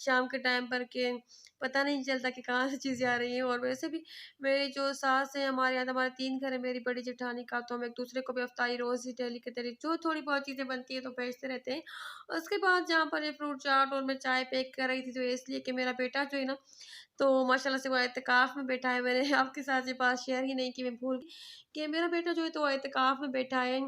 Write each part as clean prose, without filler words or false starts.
शाम के टाइम पर के पता नहीं चलता कि कहाँ से चीज़ें आ रही हैं। और वैसे भी मेरी जो सास है हमारे यहाँ, तो हमारे 3 घर है, मेरी बड़ी जेठानी का, तो हम एक-दूसरे को भी इफ्तारी रोज़ ही डेली के तरीके जो थोड़ी बहुत चीज़ें बनती हैं तो भेजते रहते हैं। उसके बाद जहाँ पर ये फ्रूट चाट और मैं चाय पैक कर रही थी, तो इसलिए कि मेरा बेटा जो है ना, तो माशाल्लाह से वो एहतिकाफ़ में बैठा है। मैंने आपके साथ ये बात शेयर ही नहीं की, मैं भूल गई कि मेरा बेटा जो है तो वो एहतिकाफ़ में बैठा है।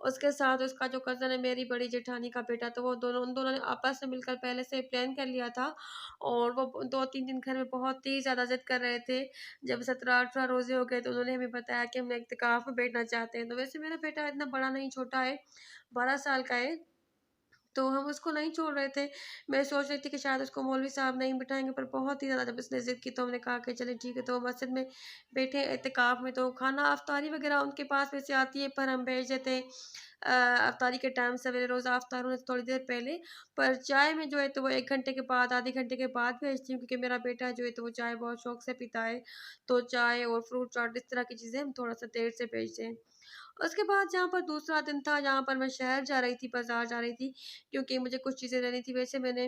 उसके साथ उसका जो कज़न है मेरी बड़ी जेठानी का बेटा, तो वो दोनों उन दोनों ने आपस में मिलकर पहले से प्लान कर लिया था। और वो 2-3 दिन घर में बहुत ही ज़्यादा ज़िद कर रहे थे। जब 17-18 रोज़े हो गए तो उन्होंने हमें बताया कि हम एहतिकाफ़ में बैठना चाहते हैं। तो वैसे मेरा बेटा इतना बड़ा नहीं, छोटा है, 12 साल का है। तो हम उसको नहीं छोड़ रहे थे। मैं सोच रही थी कि शायद उसको मौलवी साहब नहीं बिठाएँगे, पर बहुत ही ज़्यादा जब उसने ज़िद की तो हमने कहा कि चलिए ठीक है। तो मस्जिद में बैठे इत्तिकाफ़ में, तो खाना इफ्तारी वग़ैरह उनके पास वैसे आती है, पर हम भेज देते हैं इफ्तारी के टाइम सवेरे रोज़ा इफ्तार होने से थोड़ी देर पहले। पर चाय में जो है तो वो 1 घंटे के बाद, आधे घंटे के बाद भेजती हूँ, क्योंकि मेरा बेटा जो है तो वो चाय बहुत शौक से पीता है। तो चाय और फ्रूट चाट इस तरह की चीज़ें हम थोड़ा-सा देर से भेजते हैं। उसके बाद जहाँ पर दूसरा दिन था, जहाँ पर मैं शहर जा रही थी, बाज़ार जा रही थी, क्योंकि मुझे कुछ चीज़ें लेनी थी। वैसे मैंने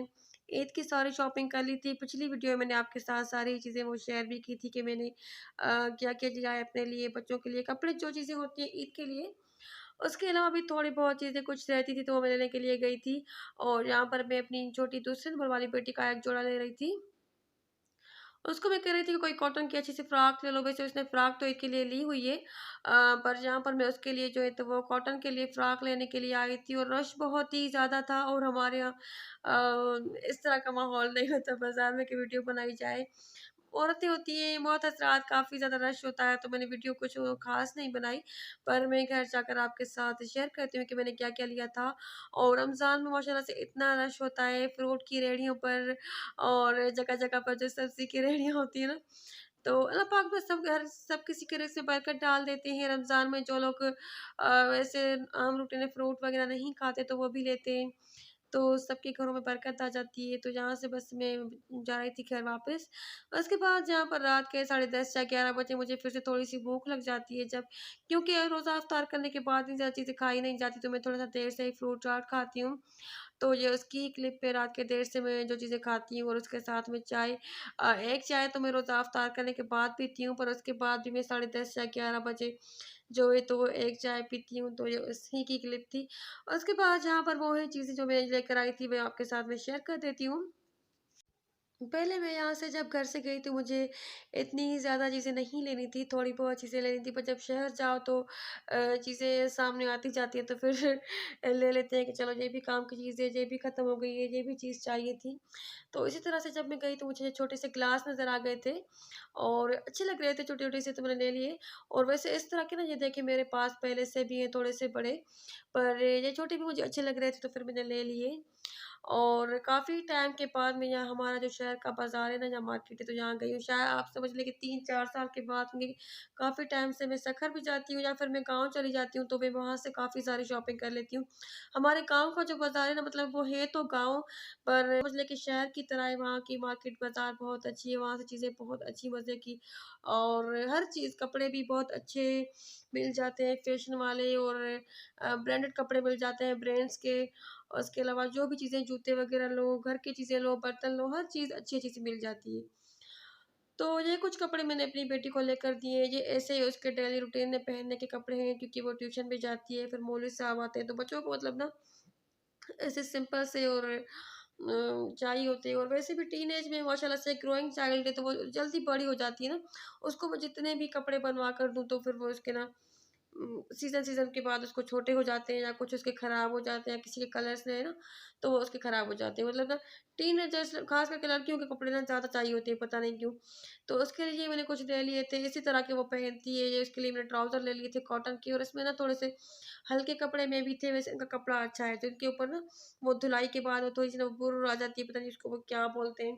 ईद की सारी शॉपिंग कर ली थी। पिछली वीडियो में मैंने आपके साथ सारी चीज़ें वो शेयर भी की थी कि मैंने क्या-क्या लिया है अपने लिए, बच्चों के लिए, कपड़े जो चीज़ें होती हैं ईद के लिए। उसके अलावा भी थोड़ी बहुत चीज़ें कुछ रहती थी, तो वो मैं लेने के लिए गई थी। और यहाँ पर मैं अपनी छोटी दूसरे नंबर वाली बेटी का एक जोड़ा ले रही थी। उसको मैं कह रही थी कि कोई कॉटन की अच्छी सी फ्रॉक ले लो। वैसे उसने फ्रॉक तो एक के लिए ली हुई है, पर जहाँ पर मैं उसके लिए जो है तो वो कॉटन के लिए फ्रॉक लेने के लिए आई थी, और रश बहुत ही ज़्यादा था। और हमारे यहाँ इस तरह का माहौल नहीं होता बाज़ार में कि वीडियो बनाई जाए। औरतें होती हैं, बहुत हज़रात, काफ़ी ज़्यादा रश होता है, तो मैंने वीडियो कुछ ख़ास नहीं बनाई। पर मैं घर जाकर आपके साथ शेयर करती हूँ कि मैंने क्या-क्या लिया था। और रमज़ान में माशाल्लाह से इतना रश होता है फ्रूट की रेहड़ियों पर, और जगह-जगह पर जो सब्ज़ी की रेहड़ियाँ होती हैं ना, तो अल्लाह पाक बस सब किसी के रिज़्क़ में बरकत डाल देते हैं। रमज़ान में जो लोग वैसे आम रोटी फ्रूट वग़ैरह नहीं खाते, तो वो भी लेते हैं। तो सबके घरों में बरकत आ जाती है। तो जहाँ से बस मैं जा रही थी घर वापस। उसके बाद जहाँ पर रात के 10:30 या 11 बजे मुझे फिर से थोड़ी-सी भूख लग जाती है, जब क्योंकि रोज़ा इफ्तार करने के बाद इतनी ज़्यादा चीज़ें खाई नहीं जाती, तो मैं थोड़ा-सा देर से ही फ्रूट चाट खाती हूँ। तो ये उसकी क्लिप पे रात के देर से मैं जो चीज़ें खाती हूँ, और उसके साथ में चाय, एक चाय तो मैं रोज़ा इफ्तार करने के बाद पीती हूँ, पर उसके बाद भी मैं 10:30 या 11 बजे जो है तो वो एक चाय पीती हूँ। तो ये उसी की क्लिप थी। उसके बाद जहाँ पर वो है चीज़ें जो मैं लेकर आई थी, मैं आपके साथ में शेयर कर देती हूँ। पहले मैं यहाँ से जब घर से गई तो मुझे इतनी ज़्यादा चीज़ें नहीं लेनी थी, थोड़ी बहुत चीज़ें लेनी थी, पर जब शहर जाओ तो चीज़ें सामने आती जाती हैं, तो फिर ले लेते हैं कि चलो ये भी काम की चीज़ है, ये भी ख़त्म हो गई है, ये भी चीज़ चाहिए थी। तो इसी तरह से जब मैं गई तो मुझे छोटे से ग्लास नज़र आ गए थे, और अच्छे लग रहे थे छोटे-छोटे से, तो मैंने ले लिए। और वैसे इस तरह के ना ये देखिए मेरे पास पहले से भी हैं थोड़े से बड़े, पर ये छोटे भी मुझे अच्छे लग रहे थे, तो फिर मैंने ले लिए। और काफ़ी टाइम के बाद मैं यहाँ, हमारा जो शहर का बाज़ार है ना, जहाँ मार्केट है, तो यहाँ गई हूँ। शायद आप समझ लें कि 3-4 साल के बाद होंगे। काफ़ी टाइम से मैं सखर भी जाती हूँ, या फिर मैं गाँव चली जाती हूँ, तो मैं वहाँ से काफ़ी सारी शॉपिंग कर लेती हूँ। हमारे गाँव का जो बाज़ार है ना, मतलब वो है तो गाँव, पर समझ लें कि शहर की तरह है। वहाँ की मार्केट बाज़ार बहुत अच्छी है, वहाँ से चीज़ें बहुत अच्छी मज़े की, और हर चीज़, कपड़े भी बहुत अच्छे मिल जाते हैं, फ़ैशन वाले, और ब्रांडेड कपड़े मिल जाते हैं ब्रांड्स के। और उसके अलावा जो भी चीज़ें, जूते वगैरह लो, घर की चीज़ें लो, बर्तन लो, हर चीज़ अच्छी-अच्छी सी मिल जाती है। तो ये कुछ कपड़े मैंने अपनी बेटी को लेकर दिए। ये ऐसे ही उसके डेली रूटीन में पहनने के कपड़े हैं, क्योंकि वो ट्यूशन भी जाती है, फिर मौलवी साहब आते हैं, तो बच्चों को मतलब ना ऐसे सिंपल से और चाहिए होते हैं। और वैसे भी टीनेज में माशाल्लाह से ग्रोइंग चाइल्ड है, तो वो जल्दी बड़ी हो जाती है ना, उसको मैं जितने भी कपड़े बनवा कर दूँ, तो फिर वो उसके ना सीज़न-सीज़न के बाद उसको छोटे हो जाते हैं, या कुछ उसके खराब हो जाते हैं, किसी के कलर्स ने ना, तो वो उसके खराब हो जाते हैं। मतलब ना टीनेजर्स, ख़ास करके लड़कियों के कपड़े ना ज़्यादा चाहिए होते हैं, पता नहीं क्यों। तो उसके लिए मैंने कुछ ले लिए थे, इसी तरह के वो पहनती है। ये उसके लिए मैंने ट्राउज़र ले लिए थे कॉटन के, और इसमें ना थोड़े से हल्के कपड़े में भी थे, वैसे इनका कपड़ा अच्छा है। तो इनके ऊपर ना वो धुलाई के बाद वो थोड़ी-सी ना बुर आ जाती है, पता नहीं उसको वो क्या बोलते हैं।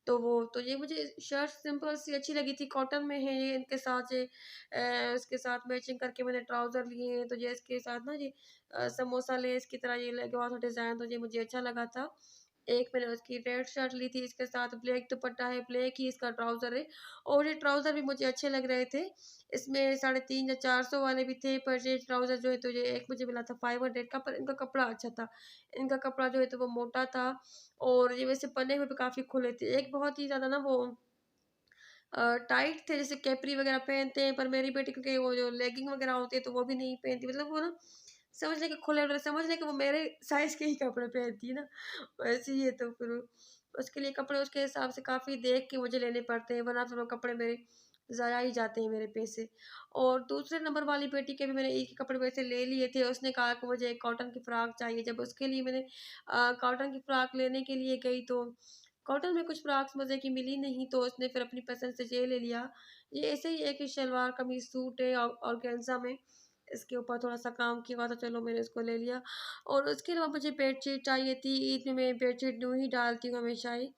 तो ये मुझे शर्ट सिंपल सी अच्छी लगी थी, कॉटन में है ये। इनके साथ ये इसके साथ मैचिंग करके मैंने ट्राउज़र लिए हैं, तो ये इसके साथ ना ये समोसा लेस की तरह ये लगा हुआ था डिज़ाइन, तो ये मुझे अच्छा लगा था। एक मैंने उसकी रेड शर्ट ली थी, इसके साथ ब्लैक दुपट्टा है, ब्लैक ही इसका ट्राउज़र है और ये ट्राउज़र भी मुझे अच्छे लग रहे थे। इसमें 350 या 400 वाले भी थे, पर ये ट्राउज़र जो है तो ये एक मुझे मिला था 500 का, पर इनका कपड़ा अच्छा था। इनका कपड़ा जो है तो वो मोटा था और ये वैसे पहने हुए भी काफ़ी खुले थे। एक बहुत ही ज़्यादा ना वो टाइट थे, जैसे कैपरी वगैरह पहनते हैं, पर मेरी बेटी क्योंकि वो जो लेगिंग वगैरह होती है तो वो भी नहीं पहनती, मतलब वो ना समझ लें कि खुले वगैरह, समझ लें कि वो मेरे साइज़ के ही कपड़े पहनती है ना, वैसे ही है। तो फिर उसके लिए कपड़े उसके हिसाब से काफ़ी देख के मुझे लेने पड़ते हैं, वरना फिर वो कपड़े मेरे ज़ाया ही जाते हैं मेरे पैसे। और दूसरे नंबर वाली बेटी के भी मैंने एक ही कपड़े वैसे ले लिए थे, उसने कहा कि मुझे एक कॉटन की फ्रॉक चाहिए। जब उसके लिए मैंने कॉटन की फ्रॉक लेने के लिए गई तो कॉटन में कुछ फ्रॉक्स मुझे की मिली नहीं, तो उसने फिर अपनी पसंद से ये ले लिया। ये ऐसे ही एक ही शलवार कमीज़ सूट है ऑर्गेन्ज़ा में, इसके ऊपर थोड़ा-सा काम किया हुआ था, चलो मैंने इसको ले लिया। और उसके अलावा मुझे बेडशीट चाहिए थी, ईद में मैं बेडशीट न्यू ही डालती हूँ हमेशा ही।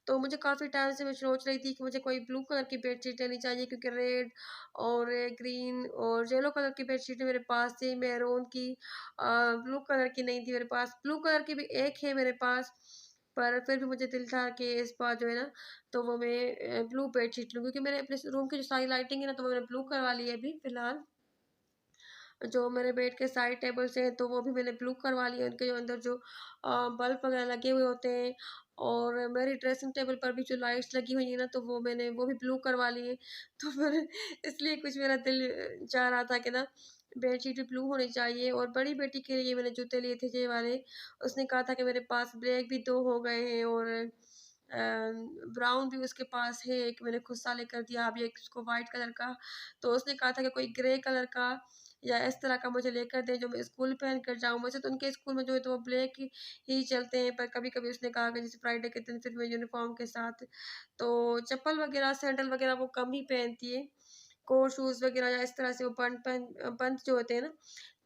तो मुझे काफ़ी टाइम से मैं सोच रही थी कि मुझे कोई ब्लू कलर की बेडशीट लेनी चाहिए, क्योंकि रेड और ग्रीन और येलो कलर की बेडशीटें मेरे पास थी, मैरून की। ब्लू कलर की नहीं थी मेरे पास। ब्लू कलर की भी एक है मेरे पास, पर फिर भी मुझे दिल था कि इस बार जो है ना, तो वो मैं ब्लू बेडशीट लूँ, क्योंकि मैंने अपने रूम की जो सारी लाइटिंग है ना, तो वो मैंने ब्लू करवा ली है अभी फ़िलहाल। जो मेरे बेड के साइड टेबल्स हैं, तो वो भी मैंने ब्लू करवा लिए, उनके जो अंदर जो बल्ब वगैरह लगे हुए होते हैं। और मेरी ड्रेसिंग टेबल पर भी जो लाइट्स लगी हुई हैं ना, तो वो मैंने वो भी ब्लू करवा ली हैं। तो फिर इसलिए कुछ मेरा दिल चाह रहा था कि ना बेडशीट भी ब्लू होनी चाहिए। और बड़ी बेटी के लिए मैंने जूते लिए थे ये वाले, उसने कहा था कि मेरे पास ब्लैक भी 2 हो गए हैं और ब्राउन भी उसके पास है, एक मैंने खुद सा लेकर दिया, अभी एक उसको व्हाइट कलर का। तो उसने कहा था कि कोई ग्रे कलर का या इस तरह का मुझे लेकर दें जो मैं स्कूल पहन कर जाऊँ। वैसे तो उनके स्कूल में जो है तो वो ब्लैक ही चलते हैं, पर कभी-कभी उसने कहा कि जैसे फ्राइडे के दिन फिर मैं यूनिफ़ॉर्म के साथ, तो चप्पल वगैरह, सैंडल वगैरह वो कम ही पहनती है। कोट शूज़ वगैरह या इस तरह से वो बंद जो होते हैं ना,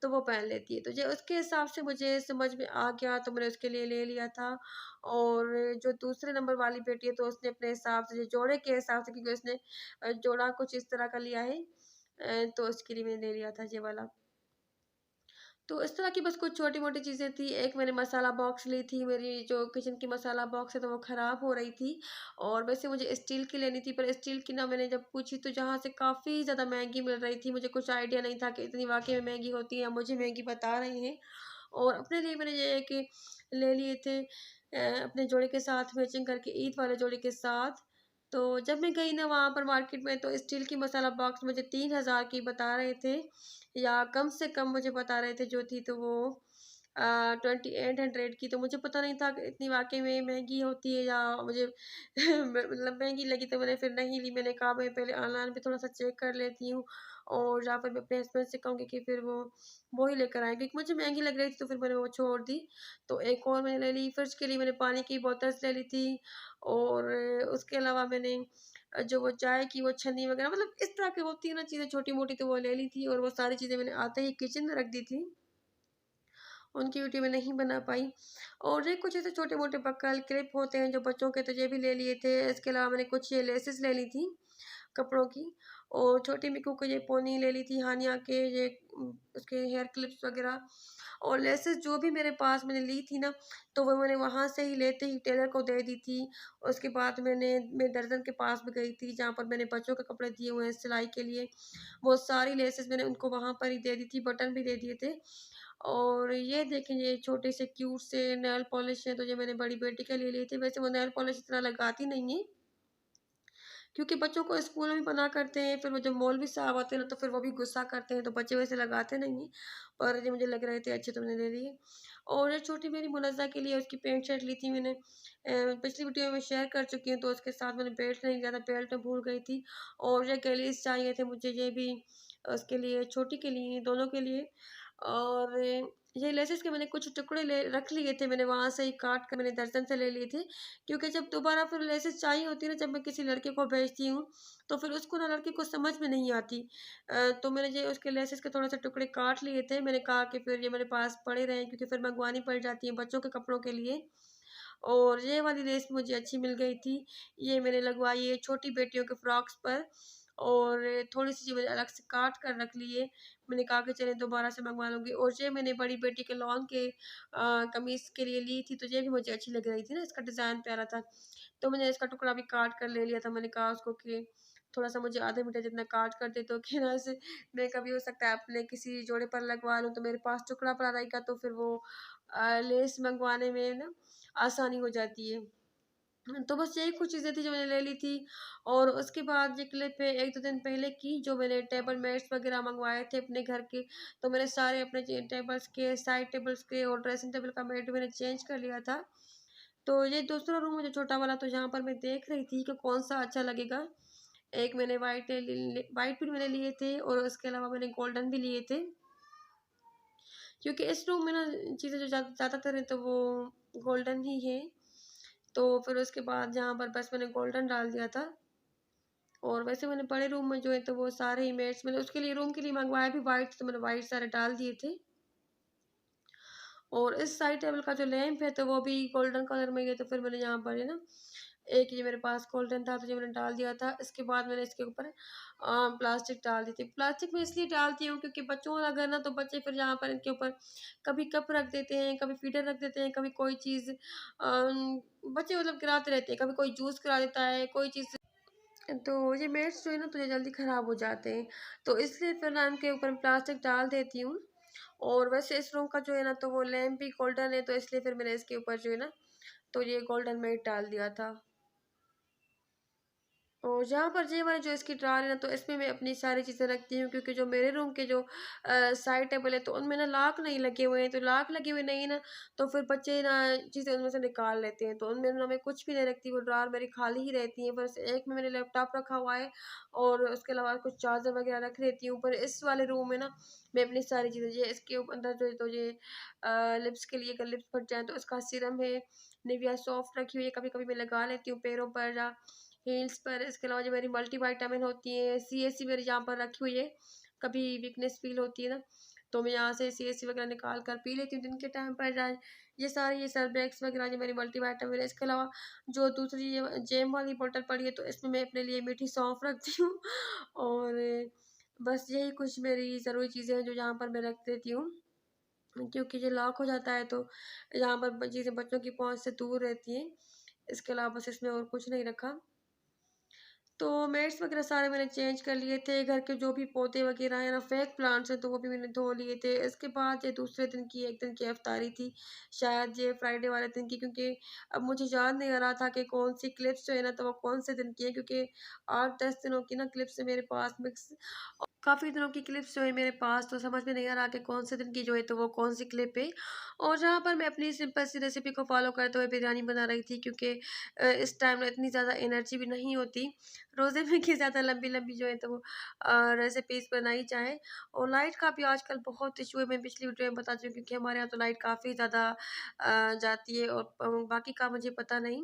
तो वो पहन लेती है। तो जो उसके हिसाब से मुझे समझ में आ गया, तो मैंने उसके लिए ले लिया था। और जो दूसरे नंबर वाली बेटी है, तो उसने अपने हिसाब से, जो जोड़े के हिसाब से, क्योंकि उसने जोड़ा कुछ इस तरह का लिया है, तो उसके लिए मैंने ले लिया था ये वाला। तो इस तरह की बस कुछ छोटी-मोटी चीज़ें थी। एक मैंने मसाला बॉक्स ली थी, मेरी जो किचन की मसाला बॉक्स है तो वो ख़राब हो रही थी और वैसे मुझे स्टील की लेनी थी, पर स्टील की ना मैंने जब पूछी तो जहाँ से काफ़ी ज़्यादा महँगी मिल रही थी। मुझे कुछ आइडिया नहीं था कि इतनी वाक़ई में महँगी होती है या मुझे महँगी बता रहे हैं। और अपने लिए मैंने ये एक ले लिए थे अपने जोड़े के साथ मैचिंग करके, ईद वाले जोड़े के साथ। तो जब मैं गई ना वहाँ पर मार्केट में, तो स्टील की मसाला बॉक्स मुझे 3000 की बता रहे थे, या कम से कम मुझे बता रहे थे जो थी तो वो 2800 की। तो मुझे पता नहीं था कि इतनी वाक़ई में महँगी होती है, या मुझे मतलब महँगी लगी तो मैंने फिर नहीं ली। मैंने कहा मैं पहले ऑनलाइन पे थोड़ा-सा चेक कर लेती हूँ और या फिर मैं अपने हस्बैंड से कहूँगी कि फिर वो ही लेकर आएँ, क्योंकि मुझे महँगी लग रही थी तो फिर मैंने वो छोड़ दी। तो एक और मैंने ले ली, फ्रिज के लिए मैंने पानी की बोतल्स ले ली थी और उसके अलावा मैंने जो वो चाय की वो छन्नी वग़ैरह, मतलब इस तरह की होती है ना चीज़ें छोटी-मोटी, तो वो ले ली थी और वो सारी चीज़ें मैंने आते ही किचन में रख दी थी। उनकी वीडियो मैं नहीं बना पाई। और ये कुछ ऐसे छोटे-मोटे बक्कल, क्लिप होते हैं जो बच्चों के, तो ये भी ले लिए थे। इसके अलावा मैंने कुछ ये लेसेस ले ली थी कपड़ों की, और छोटी मिक्कू को ये पोनी ले ली थी हानिया के, ये उसके हेयर क्लिप्स वग़ैरह और लेसेस जो भी मेरे पास मैंने ली थी ना, तो वो मैंने वहाँ से ही लेते ही टेलर को दे दी थी। उसके बाद मैं दर्ज़न के पास भी गई थी, जहाँ पर मैंने बच्चों के कपड़े दिए हुए हैं सिलाई के लिए। वो सारी लेसेस मैंने उनको वहाँ पर ही दे दी थी, बटन भी दे दिए थे। और ये देखें, ये छोटे से क्यूट से नेल पॉलिश हैं, तो ये मैंने बड़ी बेटी के लिए ली थी। वैसे वो नेल पॉलिश इतना लगाती नहीं है, क्योंकि बच्चों को स्कूल में भी मना करते हैं, फिर वो जब मौलवी साहब आते हैं ना, तो फिर वो भी गुस्सा करते हैं, तो बच्चे वैसे लगाते नहीं हैं। पर ये मुझे लग रहे थे अच्छे, तो मैंने ले लिए। और ये छोटी मेरी मुनज़्ज़ा के लिए उसकी पैंट शर्ट ली थी मैंने, पिछली वीडियो में शेयर कर चुकी हूँ, तो उसके साथ मैंने बेल्ट नहीं लिया था, बेल्ट मैं भूल गई थी। और ये गलीस चाहिए थे मुझे, ये भी उसके लिए, छोटी के लिए, दोनों के लिए। और ये लेसेस के मैंने कुछ टुकड़े ले रख लिए थे, मैंने वहाँ से ही काट कर मैंने दर्जन से ले लिए थे, क्योंकि जब दोबारा फिर लेसेस चाहिए होती है ना, जब मैं किसी लड़के को भेजती हूँ, तो फिर उसको ना लड़के को समझ में नहीं आती। तो मैंने ये उसके लेसेस के थोड़े-से टुकड़े काट लिए थे, मैंने कहा कि फिर ये मेरे पास पड़े रहें, क्योंकि फिर मँगवानी पड़ जाती है बच्चों के कपड़ों के लिए। और ये वाली लेस मुझे अच्छी मिल गई थी, ये मैंने लगवाई है छोटी बेटियों के फ्रॉक्स पर। और थोड़ी-सी चीज़ मैंने अलग से काट कर रख ली है। मैंने कहा कि चलिए दोबारा से मँगवा लूँगी, और ये मैंने बड़ी बेटी के लॉन के कमीज़ के लिए ली थी, तो ये भी मुझे अच्छी लग रही थी ना, इसका डिज़ाइन प्यारा था। तो मैंने इसका टुकड़ा भी काट कर ले लिया था। मैंने कहा उसको कि थोड़ा-सा मुझे आधे मीटर जितना काट कर दे, तो कि ना ऐसे मैं कभी हो सकता है अपने किसी जोड़े पर लगवा लूँ, तो मेरे पास टुकड़ा पड़ा रहेगा, तो फिर वो लेस मंगवाने में ना आसानी हो जाती है। तो बस यही कुछ चीज़ें थी जो मैंने ले ली थी, और उसके बाद ये क्लिप है 1-2 दिन पहले की, जो मैंने टेबल मैट्स वग़ैरह मँगवाए थे अपने घर के। तो मैंने सारे अपने जे टेबल्स के, साइड टेबल्स के और ड्रेसिंग टेबल का मैट मैंने चेंज कर लिया था। तो ये दूसरा रूम है जो छोटा वाला, तो जहाँ पर मैं देख रही थी कि कौन-सा अच्छा लगेगा। एक मैंने व्हाइट भी मैंने लिए थे, और उसके अलावा मैंने गोल्डन भी लिए थे। क्योंकि इस रूम में ना चीज़ें जो ज़्यादातर हैं तो वो गोल्डन ही है। तो फिर उसके बाद जहाँ पर बस मैंने गोल्डन डाल दिया था। और वैसे मैंने बड़े रूम में जो है तो वो सारे ही मैट्स मैंने उसके लिए रूम के लिए मँगवाए भी व्हाइट, तो मैंने व्हाइट सारे डाल दिए थे। और इस साइड टेबल का जो लैंप है तो वो भी गोल्डन कलर में ही है, तो फिर मैंने यहाँ पर है ना, एक ये मेरे पास गोल्डन था तो ये मैंने डाल दिया था। इसके बाद मैंने इसके ऊपर प्लास्टिक डाल दी थी। प्लास्टिक मैं इसलिए डालती हूँ क्योंकि बच्चों वाला घर ना, तो बच्चे फिर यहाँ पर इनके ऊपर कभी कप रख देते हैं, कभी फीडर रख देते हैं, कभी कोई चीज़ बच्चे मतलब गिराते रहते हैं, कभी कोई जूस गिरा देता है, कोई चीज़। तो ये मेट्स जो है ना तो ये जल्दी ख़राब हो जाते हैं। तो इसलिए फिर ना इनके ऊपर प्लास्टिक डाल देती हूँ। और वैसे इस रूम का जो है ना तो वो लैंप भी गोल्डन है, तो इसलिए फिर मैंने इसके ऊपर जो है ना तो ये गोल्डन मैट डाल दिया था। और जहाँ पर ये वाली जो इसकी ड्रॉअर है ना, तो इसमें मैं अपनी सारी चीज़ें रखती हूँ, क्योंकि जो मेरे रूम के जो साइड टेबल है तो उनमें ना लॉक नहीं लगे हुए हैं, तो लॉक लगे हुए नहीं ना, तो फिर बच्चे ना चीज़ें उनमें से निकाल लेते हैं, तो उनमें ना मैं कुछ भी नहीं रखती, वो ड्रॉअर मेरी खाली ही रहती है। बस एक में मैंने लैपटॉप रखा हुआ है, और उसके अलावा कुछ चार्जर वगैरह रख लेती हूँ। पर इस वाले रूम में ना मैं अपनी सारी चीज़ें, ये इसके अंदर जो है तो ये लिप्स के लिए, अगर लिप्स फट जाए तो उसका सीरम है, निविया सॉफ्ट रखी हुई है, कभी-कभी मैं लगा लेती हूँ पैरों पर या हील्स पर। इसके अलावा जो मेरी मल्टीविटामिन होती है, सीएससी मेरी यहाँ पर रखी हुई है। कभी वीकनेस फ़ील होती है ना, तो मैं यहाँ से सीएससी वगैरह निकाल कर पी लेती हूँ दिन के टाइम पर। ये सारी ये सर्फेक्स वगैरह जो मेरी मल्टीविटामिन है। इसके अलावा जो दूसरी ये जेम वाली बोतल पड़ी है, तो इसमें मैं अपने लिए मीठी सौंफ रखती हूँ। और बस यही कुछ मेरी ज़रूरी चीज़ें हैं जो यहाँ पर मैं रख देती हूँ। क्योंकि ये लॉक हो जाता है तो यहाँ पर चीज़ें बच्चों की पहुँच से दूर रहती हैं। इसके अलावा बस इसमें और कुछ नहीं रखा। तो मैट्स वगैरह सारे मैंने चेंज कर लिए थे। घर के जो भी पौधे वगैरह हैं ना, फेक प्लांट्स हैं, तो वो भी मैंने धो लिए थे। इसके बाद ये दूसरे दिन की, एक दिन की अफ्तारी थी, शायद ये फ्राइडे वाले दिन की, क्योंकि अब मुझे याद नहीं आ रहा था कि कौन-सी क्लिप्स जो है ना, तो वो कौन से दिन की है, क्योंकि 8-10 दिनों की ना क्लिप्स है मेरे पास मिक्स। काफ़ी दिनों की क्लिप्स जो है मेरे पास, तो समझ में नहीं आ रहा कि कौन से दिन की जो है तो वो कौन सी क्लिप है। और जहाँ पर मैं अपनी सिंपल सी रेसिपी को फॉलो करते हुए बिरयानी बना रही थी, क्योंकि इस टाइम ना इतनी ज़्यादा एनर्जी भी नहीं होती रोज़े में कि ज़्यादा लंबी लंबी जो है तो वो रेसिपीज़ बनाई जाए। और लाइट का भी आजकल बहुत इशू है, मैं पिछली वीडियो में बता चुकी हूँ, क्योंकि हमारे यहाँ तो लाइट काफ़ी ज़्यादा जाती है, और बाकी का मुझे पता नहीं।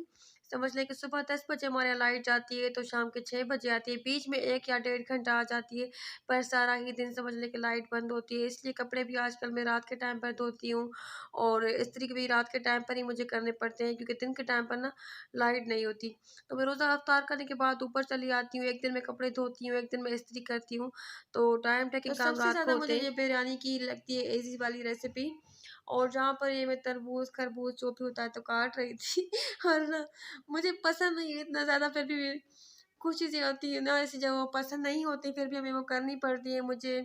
समझ लें कि सुबह 10 बजे हमारे यहाँ लाइट जाती है, तो शाम के 6 बजे आती है, बीच में 1 या डेढ़ घंटा आ जाती है, पर सारा ही दिन समझ लें कि लाइट बंद होती है। इसलिए कपड़े भी आजकल मैं रात के टाइम पर धोती हूँ, और इस्त्री भी रात के टाइम पर ही मुझे करने पड़ते हैं, क्योंकि दिन के टाइम पर ना लाइट नहीं होती। तो मैं रोज़ा इफ्तार करने के बाद ऊपर चली आती हूँ, एक दिन मैं कपड़े धोती हूँ, एक दिन मैं इस्त्री करती हूँ, तो टाइम तो टेकिंग काम सबसे रात को ज़्यादा होते मुझे हैं। ये बिरयानी की लगती है ईज़ी वाली रेसिपी। और जहाँ पर ये मैं तरबूज, खरबूज जो भी होता है तो काट रही थी और ना मुझे पसंद नहीं है इतना ज़्यादा, फिर भी कुछ चीज़ें होती हैं ना ऐसी जो पसंद नहीं होती, फिर भी हमें वो करनी पड़ती है मुझे।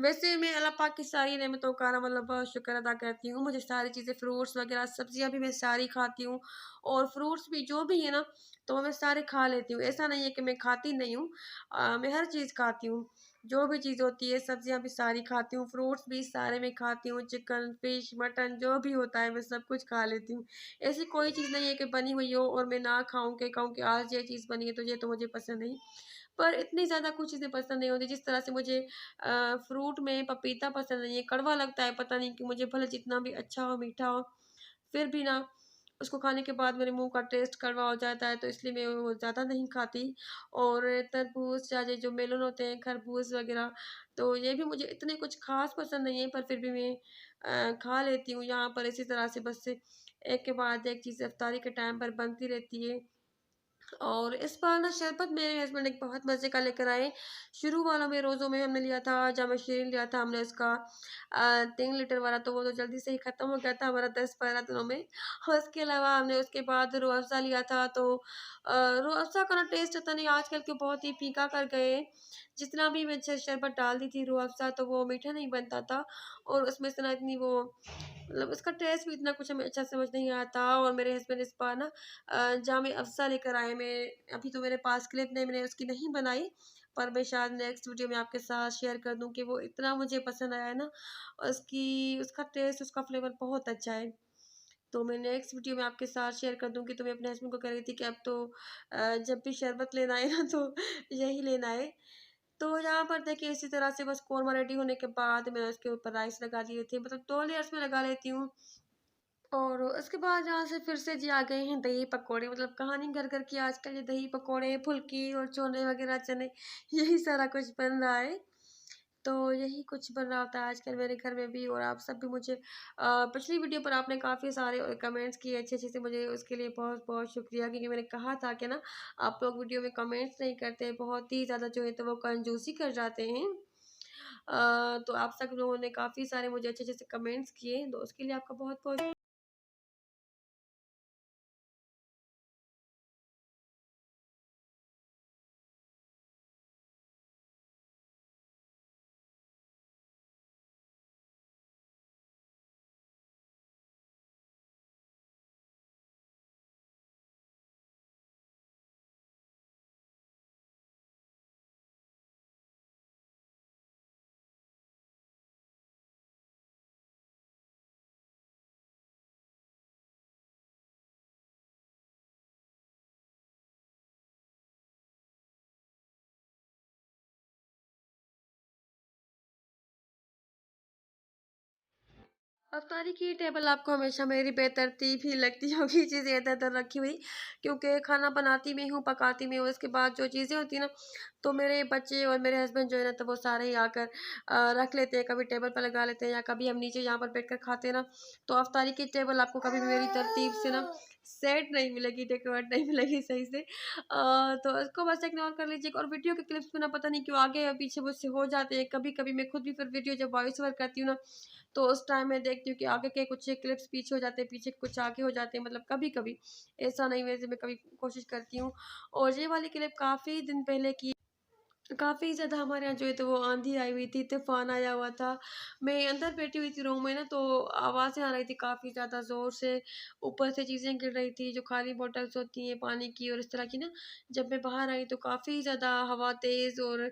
वैसे मैं अल्लाह पाक की सारी नेमतों का ना मतलब बहुत शुक्र अदा करती हूँ। मुझे सारी चीज़ें फ्रूट्स वग़ैरह सब्ज़ियाँ भी मैं सारी खाती हूँ, और फ्रूट्स भी जो भी है ना तो मैं सारे खा लेती हूँ। ऐसा नहीं है कि मैं खाती नहीं हूँ। मैं हर चीज़ खाती हूँ। जो भी चीज़ होती है सब्ज़ियाँ भी सारी खाती हूँ, फ्रूट्स भी सारे मैं खाती हूँ, चिकन, फिश, मटन जो भी होता है मैं सब कुछ खा लेती हूँ। ऐसी कोई चीज़ नहीं है कि बनी हुई हो और मैं ना खाऊँ, कि कहूँ कि आज ये चीज़ बनी है तो ये तो मुझे पसंद नहीं। पर इतनी ज़्यादा कुछ चीज़ें पसंद नहीं होती, जिस तरह से मुझे फ्रूट में पपीता पसंद नहीं है, कड़वा लगता है, पता नहीं क्यों मुझे, भले जितना भी अच्छा हो, मीठा हो, फिर भी ना उसको खाने के बाद मेरे मुँह का टेस्ट कड़वा हो जाता है, तो इसलिए मैं वो ज़्यादा नहीं खाती। और तरबूज या ये जो मेलन होते हैं, खरबूज वग़ैरह, तो ये भी मुझे इतने कुछ ख़ास पसंद नहीं है, पर फिर भी मैं खा लेती हूँ। यहाँ पर इसी तरह से बस एक के बाद एक चीज़ इफ्तारी के टाइम पर बनती रहती है। और इस बार ना शरबत मेरे हस्बैंड एक बहुत मज़े का लेकर आए। शुरू वालों में रोज़ों में हमने लिया था, जामा शीरीन लिया था हमने उसका 3 लीटर वाला, तो वो तो जल्दी से ही ख़त्म हो गया था हमारा 10-12 दिनों में। और उसके अलावा हमने उसके बाद रूह अफ़ज़ा लिया था, तो रूह अफ़ज़ा का ना टेस्ट पता नहीं आजकल के बहुत ही फीका कर गए हैं। जितना भी मैं शरबत डाल दी थी रूह अफ़ज़ा, तो वो मीठा नहीं बनता था और उसमें से ना इतनी वो मतलब उसका टेस्ट भी इतना कुछ हमें अच्छा समझ नहीं आता। और मेरे हस्बैंड इस बार ना जामे अफ़ज़ा लेकर आए। मैं अभी तो मेरे पास क्लिप नहीं, मैंने उसकी नहीं बनाई, पर मैं शायद नेक्स्ट वीडियो में आपके साथ शेयर कर दूँ कि वो इतना मुझे पसंद आया है ना, उसका टेस्ट, उसका फ्लेवर बहुत अच्छा है। तो मैं नेक्स्ट वीडियो में आपके साथ शेयर कर दूँगी। तो मैं अपने हस्बैंड को कह रही थी कि अब तो जब भी शरबत लेना है ना तो यही लेना है। तो यहाँ पर देखिए इसी तरह से बस कोरमा रेडी होने के बाद मैं उसके ऊपर राइस लगा दिए थे, मतलब 2 लेयर्स में लगा लेती हूँ। और उसके बाद यहाँ से फिर से जी आ गए हैं दही पकौड़े, मतलब कहानी घर-घर की आजकल ये दही पकौड़े, फुल्की और छोले वगैरह चने यही सारा कुछ बन रहा है। तो यही कुछ बन रहा होता है आजकल मेरे घर में भी। और आप सब भी मुझे पिछली वीडियो पर आपने काफ़ी सारे कमेंट्स किए अच्छे-अच्छे से, मुझे उसके लिए बहुत-बहुत शुक्रिया, क्योंकि मैंने कहा था कि ना आप लोग वीडियो में कमेंट्स नहीं करते, बहुत ही ज़्यादा जो है तो वो कंजूसी कर जाते हैं। तो आप सब लोगों ने काफ़ी सारे मुझे अच्छे-अच्छे से कमेंट्स किए, तो उसके लिए आपका बहुत-बहुत अफ्तारी की टेबल आपको हमेशा मेरी बेतरतीब ही लगती होगी, चीज़ें इधर-उधर रखी हुई, क्योंकि खाना बनाती मैं हूँ, पकाती मैं हूँ। उसके बाद जो चीज़ें होती हैं ना, तो मेरे बच्चे और मेरे हस्बैंड जो है ना, तो वो सारे ही आकर रख लेते हैं, कभी टेबल पर लगा लेते हैं या कभी हम नीचे यहाँ पर बैठकर खाते हैं ना, तो अफ्तारी की टेबल आपको कभी भी मेरी तरतीब से ना सेट नहीं मिलेगी, डेकोरेट नहीं मिलेगी सही से। तो उसको बस इग्नोर कर लीजिए। और वीडियो के क्लिप्स में ना पता नहीं क्यों आगे या पीछे मुझसे हो जाते हैं, कभी-कभी मैं खुद भी फिर वीडियो जब वॉइस ओवर करती हूँ ना, तो उस टाइम मैं देखती हूँ कि आगे के कुछ क्लिप्स पीछे हो जाते हैं, पीछे के कुछ आगे हो जाते हैं, मतलब कभी-कभी, ऐसा नहीं, वैसे मैं कभी कोशिश करती हूँ। और ये वाली क्लिप काफ़ी दिन पहले की, काफ़ी ज़्यादा हमारे यहाँ जो है तो वो आँधी आई हुई थी, तूफ़ान आया हुआ था। मैं अंदर बैठी हुई थी रूम में ना, तो आवाज़ें आ रही थी काफ़ी ज़्यादा ज़ोर से, ऊपर से चीज़ें गिर रही थी, जो खाली बॉटल्स होती हैं पानी की और इस तरह की ना। जब मैं बाहर आई तो काफ़ी ज़्यादा हवा तेज़ और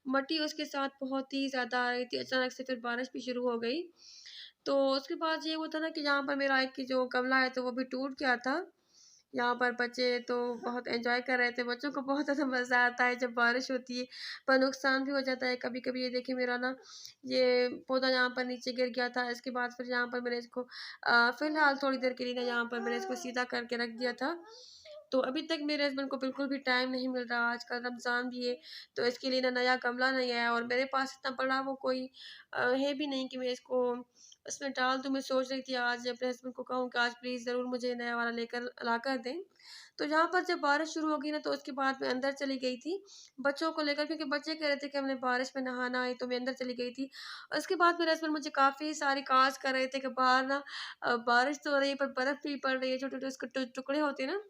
मट्टी उसके साथ बहुत ही ज़्यादा आ रही थी। अचानक से फिर बारिश भी शुरू हो गई। तो उसके बाद ये हुआ था ना कि यहाँ पर मेरा एक जो गमला है तो वो भी टूट गया था। यहाँ पर बच्चे तो बहुत एन्जॉय कर रहे थे, बच्चों को बहुत ज़्यादा मज़ा आता है जब बारिश होती है, पर नुकसान भी हो जाता है कभी-कभी। ये देखिए मेरा ना ये पौधा यहाँ पर नीचे गिर गया था, इसके बाद फिर यहाँ पर मैंने इसको फ़िलहाल थोड़ी देर के लिए ना यहाँ पर मैंने इसको सीधा करके रख दिया था। तो अभी तक मेरे हस्बैंड को बिल्कुल भी टाइम नहीं मिल रहा, आजकल रमज़ान भी है, तो इसके लिए ना नया गमला नहीं आया और मेरे पास इतना बड़ा वो कोई है भी नहीं कि मैं इसको उसमें डाल दूँ। मैं सोच रही थी आज अपने हस्बैंड को कहूँ कि आज प्लीज़ ज़रूर मुझे नया वाला लेकर लाकर दें। तो यहाँ पर जब बारिश शुरू हो गई ना, तो उसके बाद मैं अंदर चली गई थी, बच्चों को लेकर, क्योंकि बच्चे कह रहे थे कि हमने बारिश में नहाना है, तो मैं अंदर चली गई थी। उसके बाद मेरे हस्बैंड मुझे काफ़ी सारी कॉल्स कर रहे थे कि बाहर ना बारिश तो हो रही है पर बर्फ़ भी पड़ रही है, छोटे-छोटे उसके टुकड़े होते हैं ना,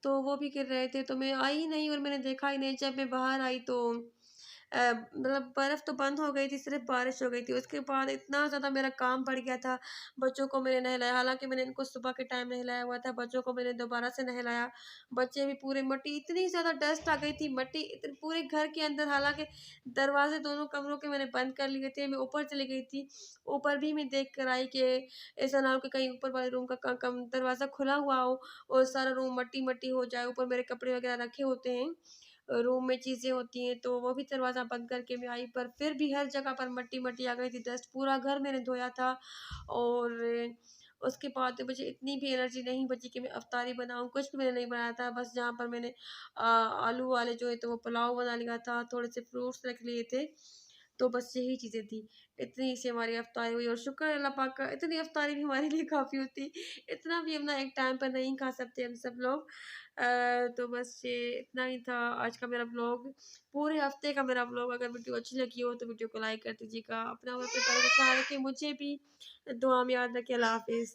तो वो भी गिर रहे थे, तो मैं आई ही नहीं और मैंने देखा ही नहीं। जब मैं बाहर आई तो मतलब बर्फ़ तो बंद हो गई थी, सिर्फ़ बारिश हो गई थी। उसके बाद इतना ज़्यादा मेरा काम बढ़ गया था, बच्चों को मैंने नहलाया, हालाँकि मैंने इनको सुबह के टाइम नहलाया हुआ था, बच्चों को मैंने दोबारा से नहलाया। बच्चे भी पूरे मट्टी, इतनी ज़्यादा डस्ट आ गई थी, मट्टी पूरे घर के अंदर, हालाँकि दरवाज़े दोनों कमरों के मैंने बंद कर लिए थे। मैं ऊपर चली गई थी, ऊपर भी मैं देख कर आई कि ऐसा ना हो कि कहीं ऊपर वाले रूम का क कम दरवाज़ा खुला हुआ हो और सारा रूम मट्टी-मट्टी हो जाए। ऊपर मेरे कपड़े वग़ैरह रखे होते हैं, रूम में चीज़ें होती हैं, तो वो भी दरवाज़ा बंद करके मैं आई, पर फिर भी हर जगह पर मट्टी-मट्टी आ गई थी, डस्ट, पूरा घर मैंने धोया था। और उसके बाद मुझे इतनी भी एनर्जी नहीं बची कि मैं इफ्तारी बनाऊँ, कुछ भी मैंने नहीं बनाया था। बस जहाँ पर मैंने आलू वाले जो है तो वो पुलाव बना लिया था, थोड़े से फ्रूट्स रख लिए थे। तो बस यही चीज़ें थी। इतनी सी हमारी इफ्तारी हुई और शुक्र है अल्लाह पाक का, इतनी इफ्तारी भी हमारे लिए काफ़ी होती। इतना भी हम ना एक टाइम पर नहीं खा सकते हम सब लोग। तो बस ये इतना ही था आज का मेरा व्लॉग, पूरे हफ़्ते का मेरा व्लॉग। अगर वीडियो अच्छी लगी हो तो वीडियो को लाइक कर दीजिएगा। अपना और अपने परिवार का ख्याल रखें, मुझे भी दुआ में याद रखें। अल्लाह हाफ़िज़।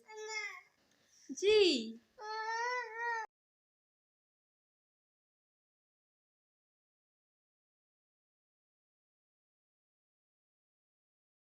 जी।